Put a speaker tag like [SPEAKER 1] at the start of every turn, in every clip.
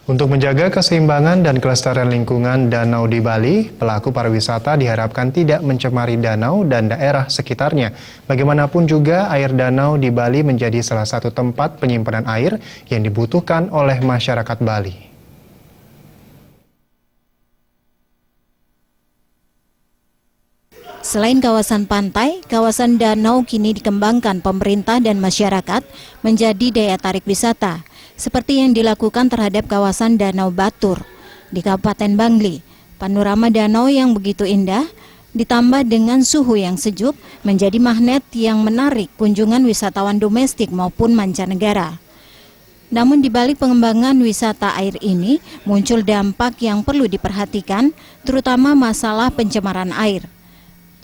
[SPEAKER 1] Untuk menjaga keseimbangan dan kelestarian lingkungan danau di Bali, pelaku pariwisata diharapkan tidak mencemari danau dan daerah sekitarnya. Bagaimanapun juga, air danau di Bali menjadi salah satu tempat penyimpanan air yang dibutuhkan oleh masyarakat Bali.
[SPEAKER 2] Selain kawasan pantai, kawasan danau kini dikembangkan pemerintah dan masyarakat menjadi daya tarik wisata, seperti yang dilakukan terhadap kawasan Danau Batur di Kabupaten Bangli. Panorama danau yang begitu indah, ditambah dengan suhu yang sejuk, menjadi magnet yang menarik kunjungan wisatawan domestik maupun mancanegara. Namun di balik pengembangan wisata air ini, muncul dampak yang perlu diperhatikan, terutama masalah pencemaran air.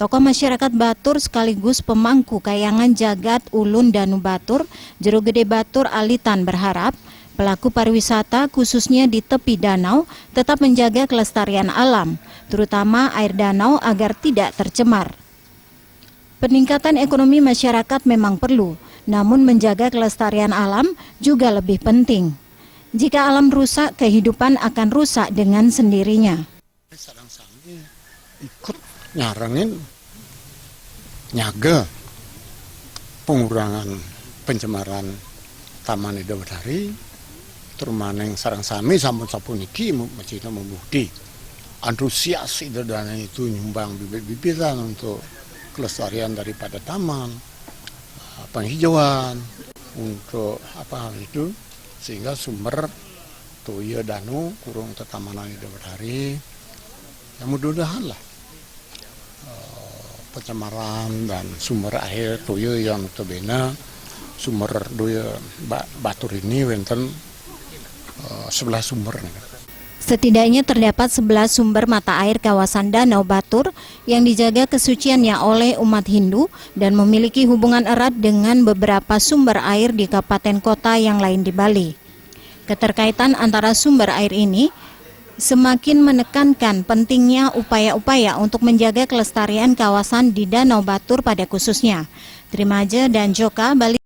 [SPEAKER 2] Tokoh masyarakat Batur sekaligus pemangku kayangan Jagat Ulun Danu Batur, Jero Gede Batur Alitan berharap pelaku pariwisata khususnya di tepi danau tetap menjaga kelestarian alam, terutama air danau agar tidak tercemar. Peningkatan ekonomi masyarakat memang perlu, namun menjaga kelestarian alam juga lebih penting. Jika alam rusak, kehidupan akan rusak dengan sendirinya.
[SPEAKER 3] Ikut nyarangin nyaga pengurangan pencemaran Taman Idawatari termaneng sarang sami sampun sapuniki macina membukti antusias dana itu nyumbang bibit-bibitan untuk kelestarian daripada taman, penghijauan untuk apa itu, sehingga sumber Toya Danu kurung Tetaman Idawatari yang mudah-mudahan lah pencemaran dan sumber air Toya yang notabene sumber Toya Batur ini wenten 11 sumber.
[SPEAKER 2] Setidaknya terdapat 11 sumber mata air kawasan Danau Batur yang dijaga kesuciannya oleh umat Hindu dan memiliki hubungan erat dengan beberapa sumber air di kabupaten kota yang lain di Bali. Keterkaitan antara sumber air ini semakin menekankan pentingnya upaya-upaya untuk menjaga kelestarian kawasan di Danau Batur pada khususnya. Trimaja dan Joka, Bali.